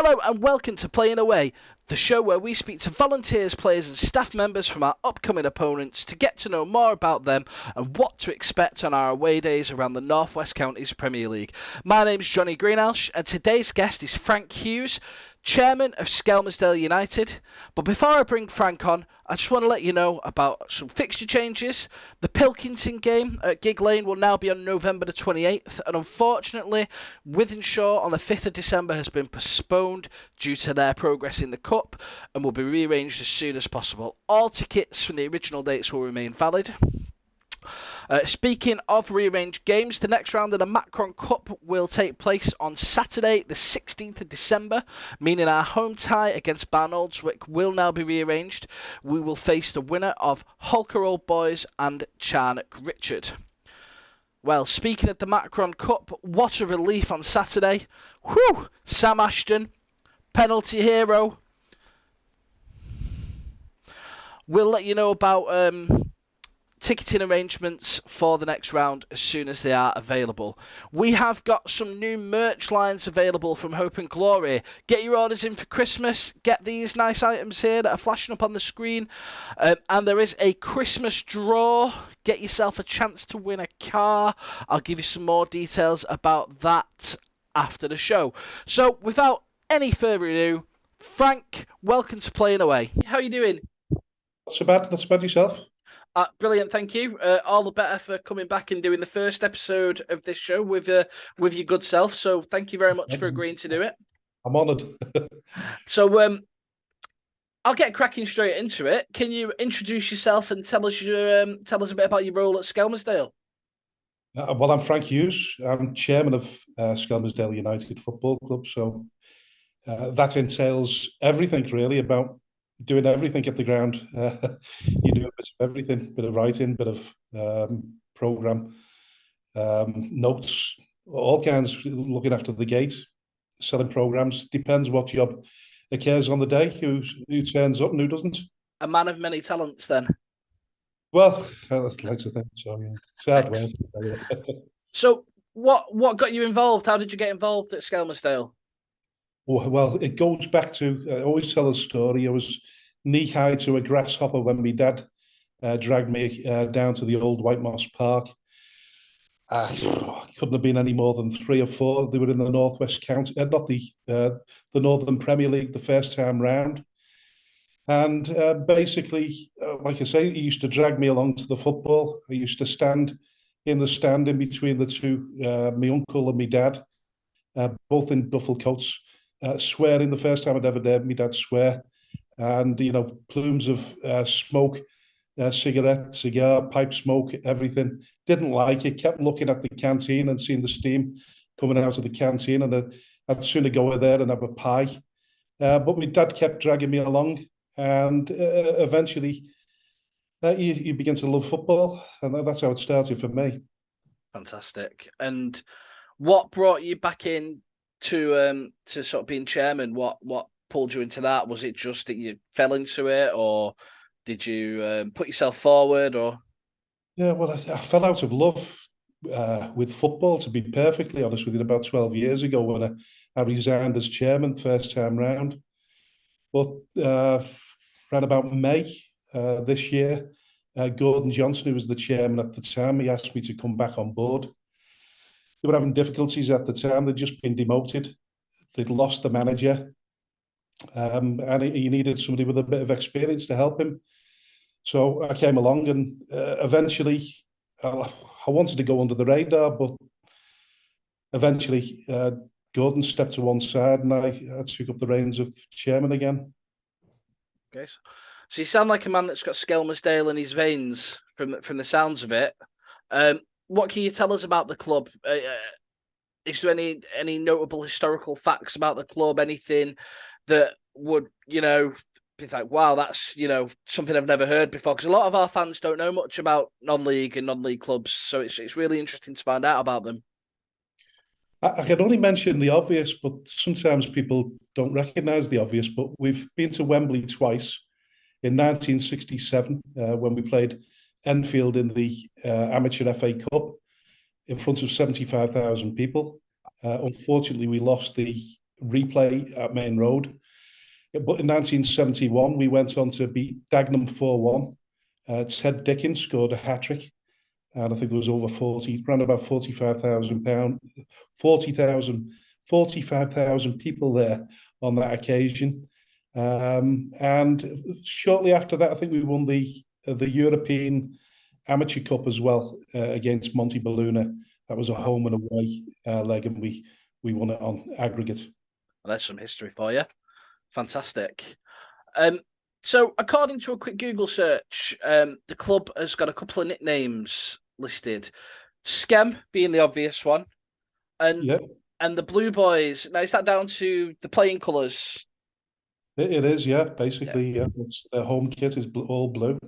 Hello and welcome to Playing Away, the show where we speak to volunteers, players and staff members from our upcoming opponents to get to know more about them and what to expect on our away days around the North West Counties Premier League. My name's Johnny Greenhalgh and today's guest is Frank Hughes, Chairman of Skelmersdale United. But before I bring Frank on, I just want to let you know about some fixture changes. The Pilkington game at Gig Lane will now be on November the 28th, and unfortunately, Wythenshawe on the 5th of December has been postponed due to their progress in the Cup and will be rearranged as soon as possible. All tickets from the original dates will remain valid. Speaking of rearranged games, the next round of the Macron Cup will take place on Saturday the 16th of December, meaning our home tie against Barnoldswick will now be rearranged. We will face the winner of Holker Old Boys and Charnock Richard. Well, speaking of the Macron Cup, what a relief on Saturday. Whew! Sam Ashton, penalty hero. We'll let you know about ticketing arrangements for the next round as soon as they are available. We have got some new merch lines available from Hope and Glory. Get your orders in for Christmas. Get these nice items here that are flashing up on the screen. And there is a Christmas draw. Get yourself a chance to win a car. I'll give you some more details about that after the show. So without any further ado, Frank, welcome to Playing Away. How are you doing? Not so bad. Not so bad yourself. Brilliant, thank you. All the better for coming back and doing the first episode of this show with your good self. So thank you very much for agreeing to do it. I'm honoured. So I'll get cracking straight into it. Can you introduce yourself and tell us a bit about your role at Skelmersdale? Well, I'm Frank Hughes. I'm chairman of Skelmersdale United Football Club. So that entails everything really about doing everything at the ground. You do a bit of everything, bit of writing, bit of program, notes, all kinds, looking after the gate, selling programs. Depends what job occurs on the day, who turns up and who doesn't. A man of many talents then. Well, I'd like to think so, yeah. Sad way. So what got you involved? How did you get involved at Skelmersdale? Well, it goes back to, I always tell a story. I was knee-high to a grasshopper when my dad dragged me down to the old White Moss Park. Couldn't have been any more than 3 or 4. They were in the North West County, not the Northern Premier League, the first time round. And basically, like I say, he used to drag me along to the football. I used to stand in the stand in between the two, my uncle and my dad, both in duffel coats, swearing the first time I'd ever heard my dad swear. And, you know, plumes of smoke, cigarette, cigar, pipe smoke, everything. Didn't like it, kept looking at the canteen and seeing the steam coming out of the canteen. And I'd sooner go there and have a pie. But my dad kept dragging me along. And eventually, you begin to love football. And that's how it started for me. Fantastic. And what brought you back in to sort of being chairman? What pulled you into that? Was it just that you fell into it, or did you put yourself forward? Or yeah, well, I fell out of love with football, to be perfectly honest with you, about 12 years ago when I resigned as chairman first time round. But around about May this year, Gordon Johnson, who was the chairman at the time, he asked me to come back on board. They were having difficulties at the time. They'd just been demoted. They'd lost the manager. And he needed somebody with a bit of experience to help him. So I came along and eventually I wanted to go under the radar, but eventually Gordon stepped to one side and I took up the reins of chairman again. Okay, so you sound like a man that's got Skelmersdale in his veins from the sounds of it. What can you tell us about the club? Is there any notable historical facts about the club? Anything that would, be like, wow, that's, something I've never heard before? Because a lot of our fans don't know much about non-league and non-league clubs. So it's really interesting to find out about them. I can only mention the obvious, but sometimes people don't recognise the obvious. But we've been to Wembley twice. In 1967, when we played Enfield in the Amateur FA Cup in front of 75,000 people. Unfortunately, we lost the replay at Main Road. But in 1971, we went on to beat Dagenham 4-1. Ted Dickens scored a hat-trick, and I think there was over 40, around about £45,000, 45,000 people there on that occasion. And shortly after that, I think we won the European Amateur Cup as well against Monte Belluna. That was a home and away leg, and we won it on aggregate. Well, there's some history for you. Fantastic. So, according to a quick Google search, the club has got a couple of nicknames listed. Skem being the obvious one, and the Blue Boys. Now, is that down to the playing colours? It is, yeah. Basically, yeah. It's their home kit is all blue.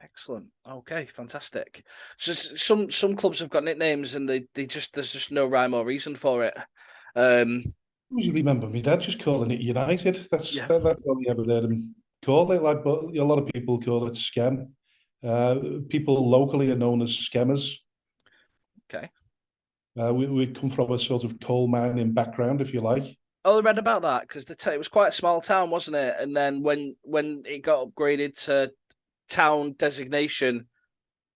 Excellent. Okay, fantastic. So some clubs have got nicknames, and they just there's just no rhyme or reason for it. You remember me dad just calling it United. That's all he ever heard him call it. Like, but a lot of people call it Skem. People locally are known as Skemmers. Okay. We come from a sort of coal mining background, if you like. Oh, I read about that because it was quite a small town, wasn't it? And then when it got upgraded to town designation,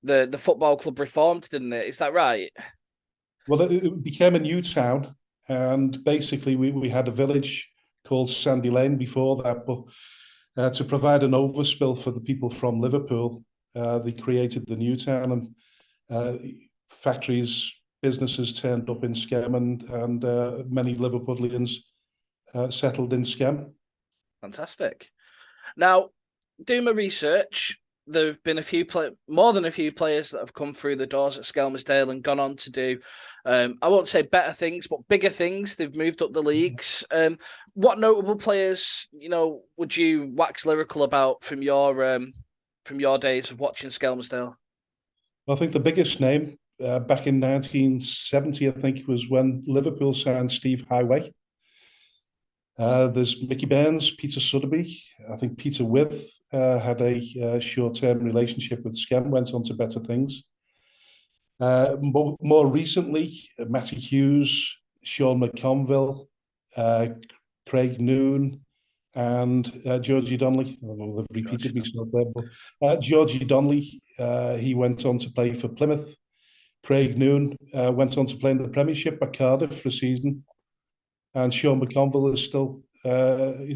the football club reformed, didn't it? Is that right? Well, it became a new town, and basically we had a village called Sandy Lane before that, but to provide an overspill for the people from Liverpool, they created the new town, and factories, businesses turned up in Skem, and many Liverpudlians settled in Skem. Fantastic. Now, doing my research, there have been more than a few players that have come through the doors at Skelmersdale and gone on to do, I won't say better things, but bigger things. They've moved up the leagues. What notable players, would you wax lyrical about from your days of watching Skelmersdale? I think the biggest name back in 1970, I think, was when Liverpool signed Steve Highway. There's Mickey Burns, Peter Sotheby. I think Peter With had a short-term relationship with Skem, went on to better things. More recently, Matty Hughes, Sean McConville, Craig Noon, and Georgie Donnelly. I don't know, they've repeated myself there, but Georgie Donnelly, he went on to play for Plymouth. Craig Noon went on to play in the Premiership at Cardiff for a season. And Sean McConville is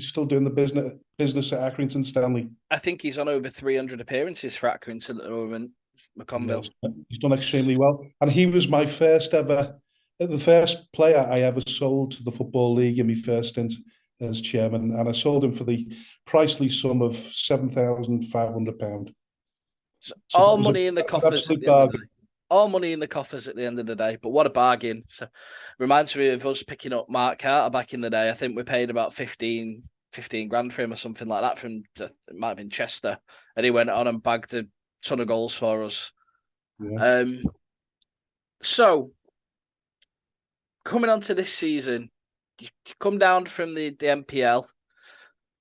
still doing the business at Accrington Stanley. I think he's on over 300 appearances for Accrington at the moment, McConville. Yeah, he's done extremely well. And he was the first player I ever sold to the Football League in my first stint as chairman. And I sold him for the pricely sum of £7,500. So all money in the coffers at the end of the day. All money in the coffers at the end of the day, but what a bargain. So reminds me of us picking up Mark Carter back in the day. I think we paid about 15 grand for him or something like that it might have been Chester. And he went on and bagged a ton of goals for us. Yeah. So coming on to this season, you come down from the MPL.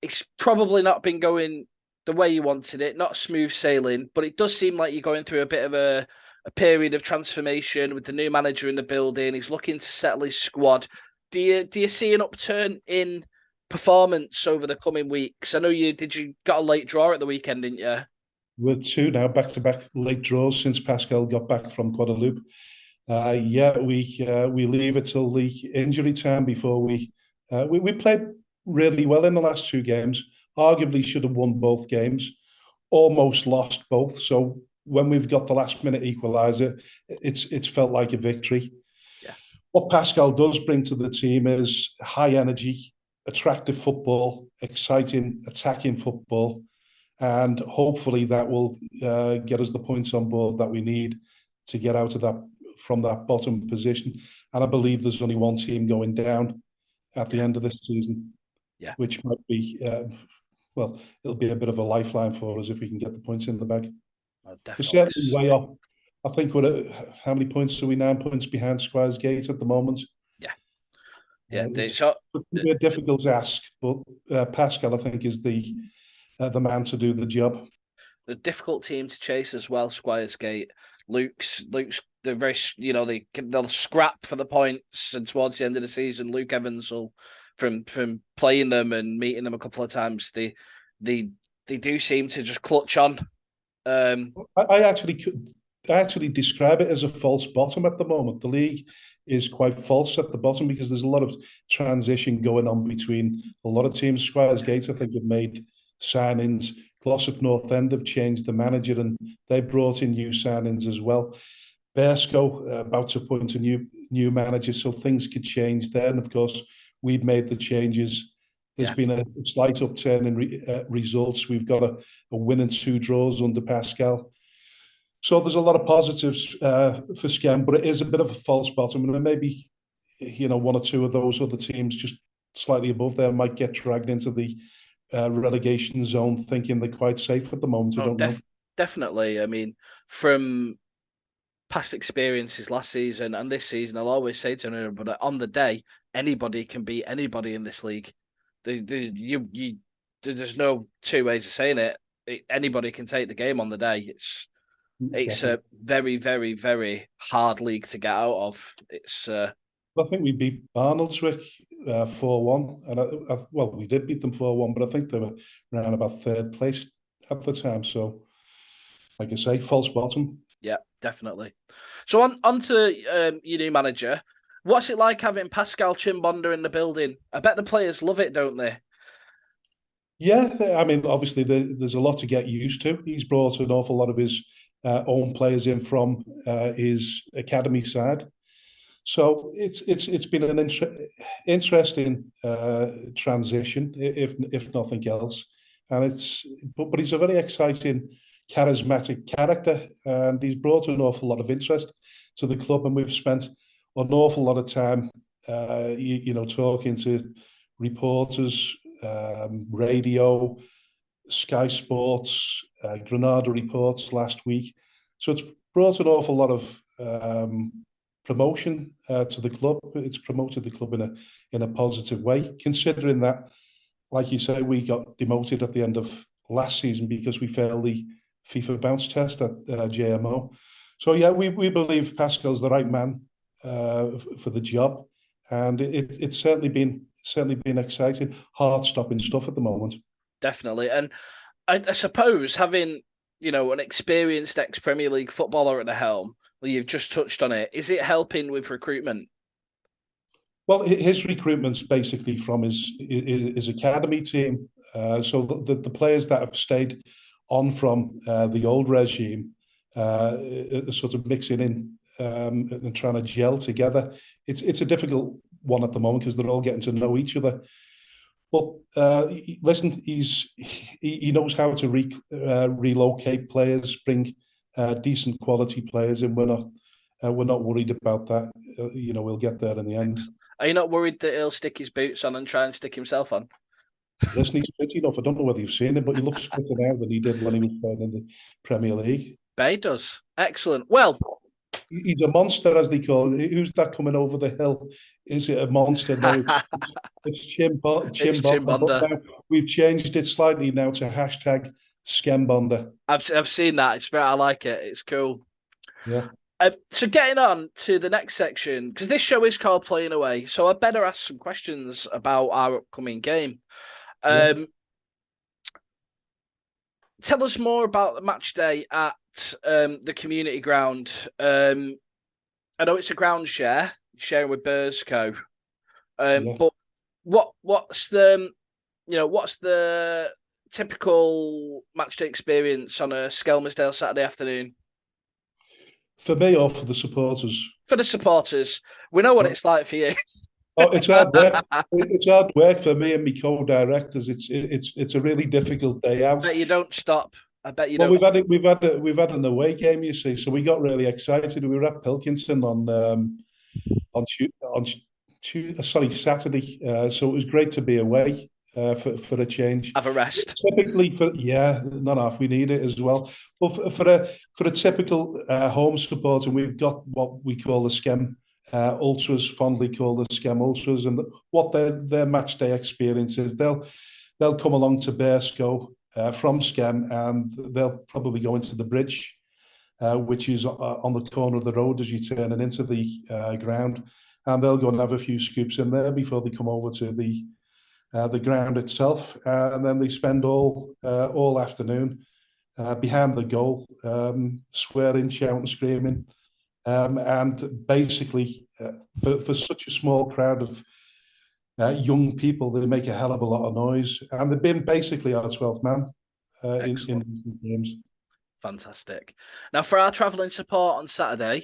It's probably not been going the way you wanted it, not smooth sailing, but it does seem like you're going through a bit of a period of transformation with the new manager in the building. He's looking to settle his squad. Do you see an upturn in performance over the coming weeks? I know you got a late draw at the weekend, didn't you? With two now back-to-back late draws since Pascal got back from Guadeloupe. We leave it till the injury time before we played really well in the last two games. Arguably should have won both games. Almost lost both. So when we've got the last minute equaliser, it's felt like a victory. Yeah. What Pascal does bring to the team is high energy, attractive football, exciting, attacking football, and hopefully that will get us the points on board that we need to get out of from that bottom position. And I believe there's only one team going down at the end of this season, which might be it'll be a bit of a lifeline for us if we can get the points in the bag. We're certainly way off. I think we're at, how many points are we? 9 points behind Squires Gate at the moment. It's a difficult task, but Pascal, I think, is the man to do the job. The difficult team to chase as well, Squires Gate. Luke's they're very they'll scrap for the points, and towards the end of the season, Luke Evans will from playing them and meeting them a couple of times, they they do seem to just clutch on. I actually describe it as a false bottom at the moment. The league is quite false at the bottom because there's a lot of transition going on between a lot of teams. Squires Gate, I think, have made signings. Glossop North End have changed the manager and they brought in new signings as well. Bearsco about to appoint a new manager, so things could change there. And of course, we've made the changes. There's Yeah, been a slight upturn in results. We've got a win and 2 draws under Pascal. So there's a lot of positives for Skem, but it is a bit of a false bottom. And maybe, one or two of those other teams just slightly above there might get dragged into the relegation zone thinking they're quite safe at the moment. I oh, don't know. definitely. I mean, from past experiences last season and this season, I'll always say to everybody, on the day, anybody can beat anybody in this league. There's no two ways of saying it. Anybody can take the game on the day. It's Definitely. a very, very, very hard league to get out of. I think we beat Barnoldswick 4-1. And well, we did beat them 4-1, but I think they were around about third place at the time. So, like I say, false bottom. Yeah, definitely. So on to your new manager. What's it like having Pascal Chimbonda in the building? I bet the players love it, don't they? Yeah, I mean, obviously there's a lot to get used to. He's brought an awful lot of his own players in from his academy side. So it's been an interesting transition, if nothing else. And but he's a very exciting, charismatic character, and he's brought an awful lot of interest to the club. And we've spent an awful lot of time, talking to reporters, radio, Sky Sports, Granada reports last week. So it's brought an awful lot of promotion to the club. It's promoted the club in a positive way, considering that, like you say, we got demoted at the end of last season because we failed the FIFA bounce test at JMO. So yeah, we believe Pascal's the right man for the job, and it's certainly been exciting, heart-stopping stuff at the moment. Definitely. And I suppose having, an experienced ex-Premier League footballer at the helm, well, you've just touched on it. Is it helping with recruitment? Well, his recruitment's basically from his academy team. So the players that have stayed on from the old regime are sort of mixing in and trying to gel together. It's a difficult one at the moment because they're all getting to know each other. But listen, he knows how to relocate players, bring decent quality players, and we're not worried about that. We'll get there in the end. Are you not worried that he'll stick his boots on and try and stick himself on? Listen, he's fit enough. I don't know whether you've seen him, but he looks fitter now than he did when he was playing in the Premier League. Bay does. Excellent. Well, He's a monster, as they call it. Who's that coming over the hill? Is it a monster? No, it's it's Chimbonda. But Chimbonda. now we've changed it slightly now to hashtag Skembonda. I've seen that. I like it. It's cool. Yeah. So getting on to the next section, because this show is called Playing Away, so I better ask some questions about our upcoming game. Yeah. Tell us more about the match day at the community ground. I know it's a ground sharing with Bursco. Yeah. But what's the typical match day experience on a Skelmersdale Saturday afternoon? For me or for the supporters? For the supporters, we know what it's like for you. Oh, it's hard work. It's hard work for me and my co-directors. It's a really difficult day out. I bet you don't stop. I bet you Well, don't. we've had an away game, you see, so we got really excited. We were at Pilkington on Saturday, so it was great to be away for a change. Have a rest. Typically, not half. We need it as well. But for a typical home supporter, we've got what we call the Skem Ultras, fondly called the Skem Ultras, and what their match day experience is. They'll come along to Bearsco from Skem, and they'll probably go into the bridge which is on the corner of the road as you're turning into the ground. And they'll go and have a few scoops in there before they come over to the ground itself. And then they spend all afternoon behind the goal, swearing, shouting, screaming. And basically, for such a small crowd of young people, they make a hell of a lot of noise. And they've been basically our 12th man in games. Fantastic. Now, for our travelling support on Saturday,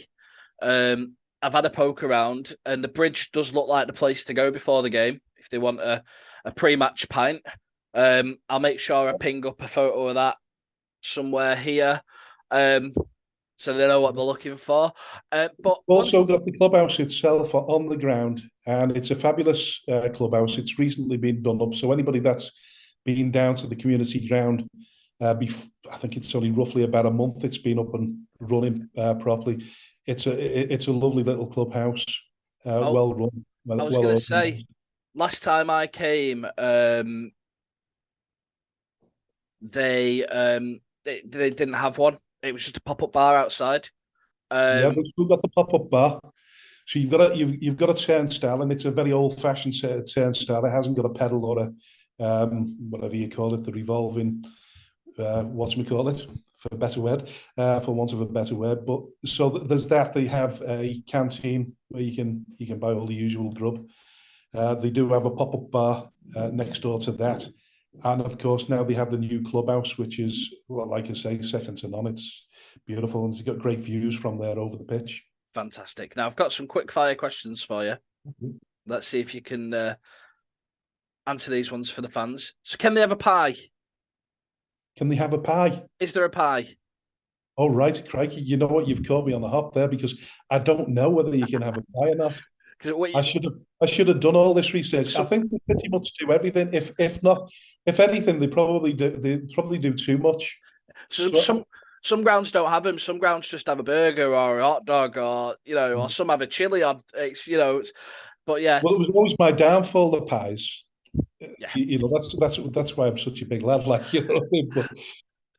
I've had a poke around, and the bridge does look like the place to go before the game if they want a pre-match pint. I'll make sure I ping up a photo of that somewhere here, so they know what they're looking for. But also got the clubhouse itself on the ground, and it's a fabulous clubhouse. It's recently been done up, so anybody that's been down to the community ground, I think it's only roughly about a month it's been up and running properly. It's a lovely little clubhouse, well run. I was going to say, last time I came, they didn't have one. It was just a pop-up bar outside. Yeah, we've still got the pop-up bar. So you've got a turnstile, and it's a very old-fashioned turnstile. It hasn't got a pedal or a whatever you call it, the revolving whatchamacallit, for a better word, for want of a better word. But so there's that. They have a canteen where you can buy all the usual grub. They do have a pop-up bar next door to that. And of course, now they have the new clubhouse, which is, like I say, second to none. It's beautiful, and it's got great views from there over the pitch. Fantastic. Now, I've got some quick fire questions for you. Mm-hmm. Let's see if you can answer these ones for the fans. So, can they have a pie? Can they have a pie? Is there a pie? Oh, right, crikey. You know what? You've caught me on the hop there, because I don't know whether you can have a pie or not. I should have done all this research. I think they pretty much do everything. If not, if anything, they probably do too much. Some grounds don't have them. Some grounds just have a burger or a hot dog, or or some have a chili on. But yeah. Well, it was always my downfall, the pies. Yeah. That's why I'm such a big lad, like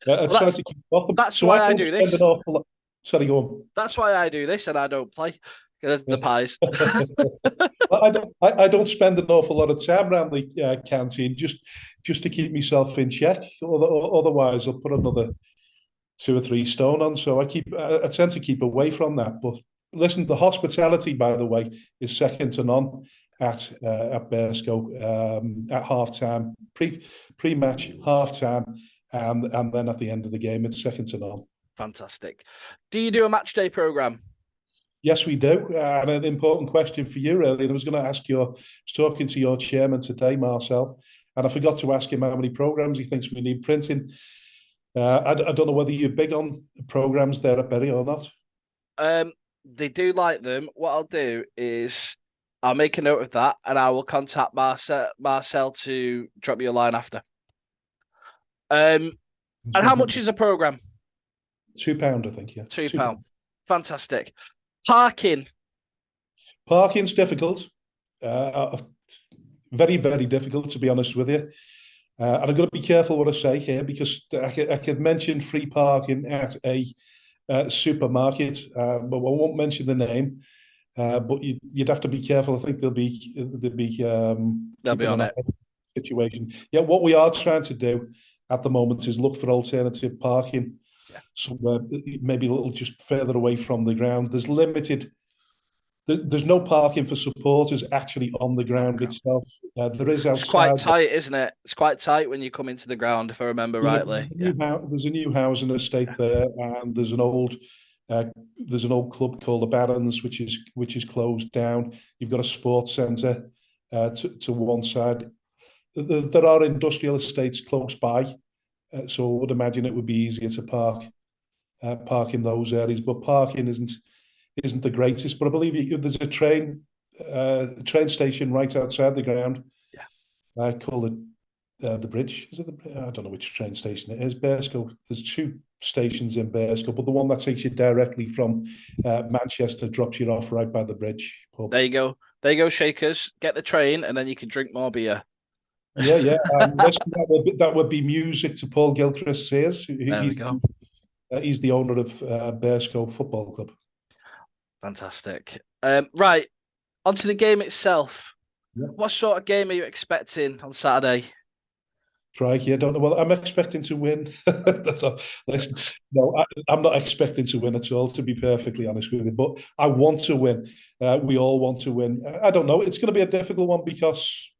But I try to keep off them. That's why I do this. Sorry, go on. That's why I do this, and I don't play the pies. I don't spend an awful lot of time around the canteen just to keep myself in check. Otherwise, I'll put another 2 or 3 stone on. So I tend to keep away from that. But listen, the hospitality, by the way, is second to none at Bearscough at half time, pre-match, half time, and then at the end of the game, it's second to none. Fantastic. Do you do a match day programme? Yes, we do. And an important question for you, really. I was going to ask I was talking to your chairman today, Marcel, and I forgot to ask him how many programmes he thinks we need printing. I don't know whether you're big on programmes there at Bury or not. They do like them. What I'll do is I'll make a note of that, and I will contact Marcel to drop you a line after. And how much is a programme? £2, I think, yeah. £2. Fantastic. Parking's difficult. Very, very difficult, to be honest with you. And I'm going to be careful what I say here, because I could mention free parking at a supermarket, but I won't mention the name. But you'd have to be careful. I think they'll be on it. Situation. Yeah, what we are trying to do at the moment is look for alternative parking. Somewhere maybe a little just further away from the ground. There's no parking for supporters actually on the ground itself. There is outside. It's quite tight, isn't it? It's quite tight when you come into the ground, if I remember rightly. There's a new housing estate there, and there's an old club called the Barons, which is closed down. You've got a sports centre to one side. There are industrial estates close by. So I would imagine it would be easier to park in those areas, but parking isn't the greatest. But I believe there's a train station right outside the ground. Yeah, called the Bridge. Is it I don't know which train station it is. Bearscough. There's 2 stations in Bearscough, but the one that takes you directly from Manchester drops you off right by the Bridge pub. There you go, Shakers. Get the train, and then you can drink more beer. Yeah. That would be music to Paul Gilchrist's ears. There we go. He's the owner of Bearscope Football Club. Fantastic. Right, onto the game itself. Yeah. What sort of game are you expecting on Saturday? Crikey, I don't know. Well, I'm expecting to win. Listen, no, I'm not expecting to win at all, to be perfectly honest with you. But I want to win. We all want to win. I don't know. It's going to be a difficult one because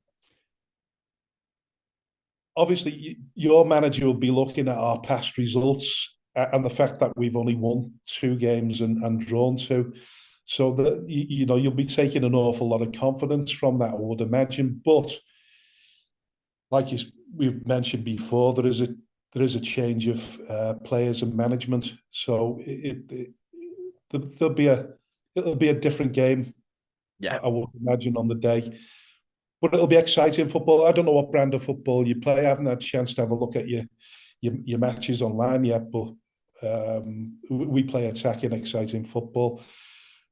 obviously your manager will be looking at our past results and the fact that we've only won 2 games and drawn 2. So that you'll be taking an awful lot of confidence from that, I would imagine. But like we've mentioned before, there is a change of players and management, so there'll be it'll be a different game. Yeah. I would imagine on the day, but it'll be exciting football. I don't know what brand of football you play. I haven't had a chance to have a look at your matches online yet, but we play attacking, exciting football.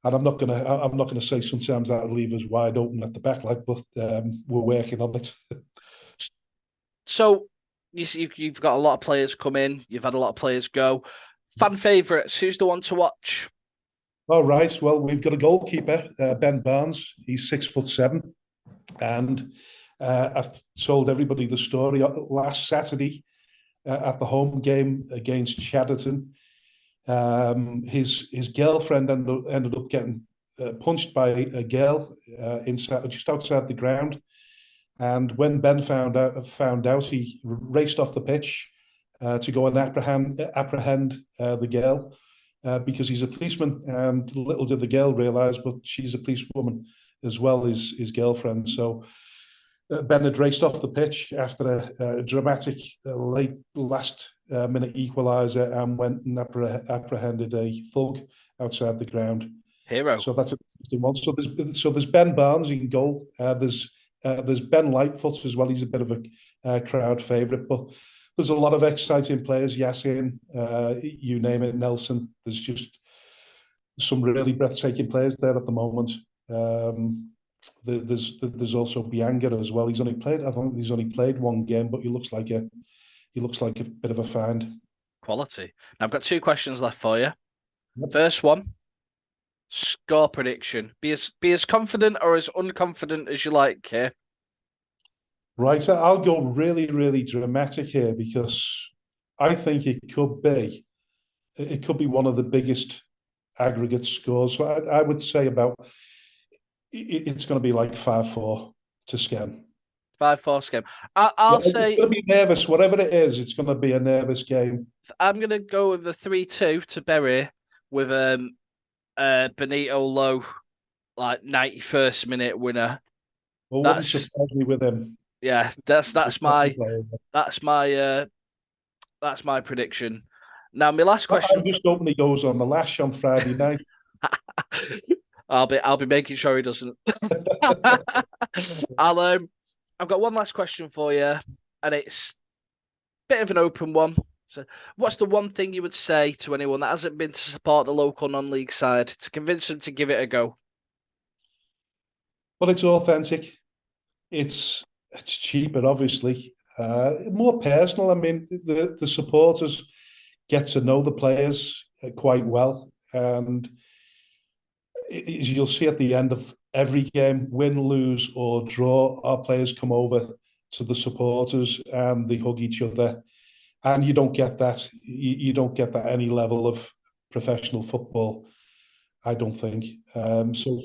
And I'm not gonna say sometimes that'll leave us wide open at the back, like, but we're working on it. So you've got a lot of players come in. You've had a lot of players go. Fan favourites, who's the one to watch? All right. Well, we've got a goalkeeper, Ben Barnes. He's 6'7", and I've told everybody the story last Saturday at the home game against Chadderton. His girlfriend ended up getting punched by a girl inside, just outside the ground. And when Ben found out, he raced off the pitch to go and apprehend the girl because he's a policeman. And little did the girl realise, but she's a policewoman as well as his girlfriend. So Ben had raced off the pitch after a dramatic late last minute equaliser and went and apprehended a thug outside the ground. Hero. So that's an interesting one. So there's Ben Barnes in goal. There's Ben Lightfoot as well. He's a bit of a crowd favourite, but there's a lot of exciting players. Yasin, you name it, Nelson. There's just some really breathtaking players there at the moment. There's also Bianga as well. I think he's only played 1 game, but he looks like a bit of a find. Quality. Now, I've got 2 questions left for you. Yep. First one, score prediction. Be as confident or as unconfident as you like here. Right, I'll go really, really dramatic here because I think it could be one of the biggest aggregate scores. So I would say it's going to be like 5-4 to Skem. 5-4 Skem. I'll say it's going to be nervous. Whatever it is, it's going to be a nervous game. I'm going to go with the 3-2 to Bury with Benito Low, like 91st minute winner. Well, wouldn't surprise me with him. Yeah, that's my prediction. Now, my last question. I'm just hoping he goes on the lash on Friday night. I'll be making sure he doesn't. I've got one last question for you, and it's a bit of an open one. So, what's the one thing you would say to anyone that hasn't been to support the local non-league side to convince them to give it a go? Well, it's authentic. It's cheaper, obviously. More personal. I mean, the supporters get to know the players quite well, and as you'll see at the end of every game, win, lose, or draw, our players come over to the supporters and they hug each other. And you don't get that. You don't get that any level of professional football, I don't think. So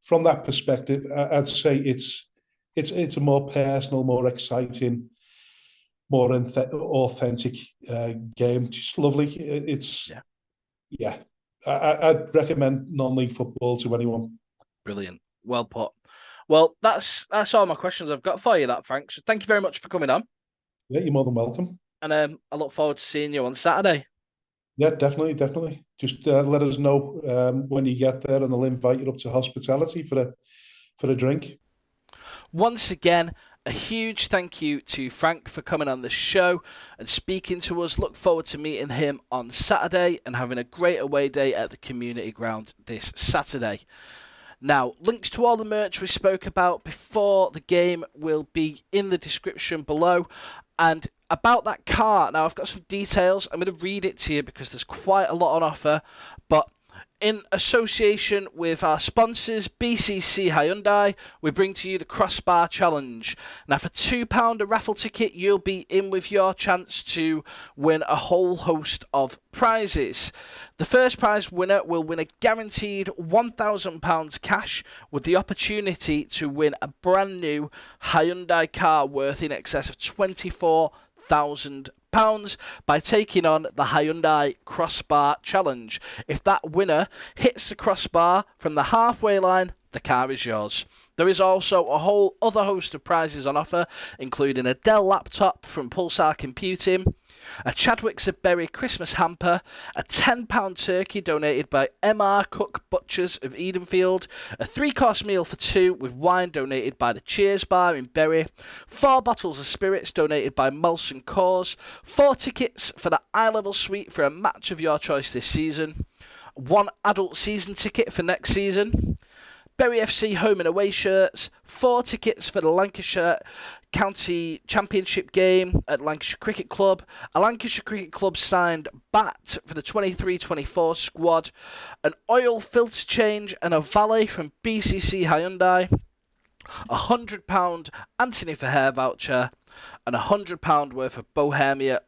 from that perspective, I'd say it's a more personal, more exciting, more authentic game. Just lovely. Yeah. I'd recommend non-league football to anyone. Brilliant. Well put. Well, that's all my questions I've got for you, Frank. So thank you very much for coming on. Yeah, you're more than welcome. And I look forward to seeing you on Saturday. Yeah, definitely. Just let us know when you get there, and I'll invite you up to hospitality for a drink. Once again, a huge thank you to Frank for coming on the show and speaking to us. Look forward to meeting him on Saturday and having a great away day at the community ground this Saturday. Now, links to all the merch we spoke about before the game will be in the description below. And about that car. Now, I've got some details. I'm going to read it to you because there's quite a lot on offer. But in association with our sponsors, BCC Hyundai, we bring to you the Crossbar Challenge. Now, for £2 a raffle ticket, you'll be in with your chance to win a whole host of prizes. The first prize winner will win a guaranteed £1,000 cash with the opportunity to win a brand new Hyundai car worth in excess of £24,000 by taking on the Hyundai Crossbar Challenge. If that winner hits the crossbar from the halfway line, the car is yours. There is also a whole other host of prizes on offer, including a Dell laptop from Pulsar Computing, a Chadwick's of Berry Christmas hamper, a £10 turkey donated by MR Cook Butchers of Edenfield, a 3-course meal for 2 with wine donated by the Cheers Bar in Berry, 4 bottles of spirits donated by Molson Coors, 4 tickets for the eye-level suite for a match of your choice this season, 1 adult season ticket for next season, Bury FC home and away shirts, 4 tickets for the Lancashire County Championship game at Lancashire Cricket Club, a Lancashire Cricket Club signed bat for the 23-24 squad, an oil filter change and a valet from BCC Hyundai, a £100 Anthony for hair voucher, and a £100 worth of Bohemia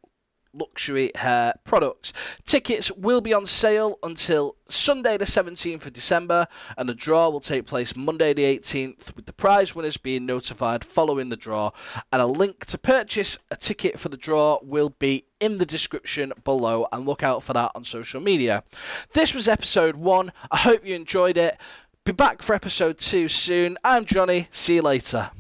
luxury hair products. Tickets will be on sale until Sunday the 17th of December, and the draw will take place Monday the 18th, with the prize winners being notified following the draw, and a link to purchase a ticket for the draw will be in the description below, and look out for that on social media. This was episode 1. I hope you enjoyed it. Be back for episode 2 soon. I'm Johnny. See you later.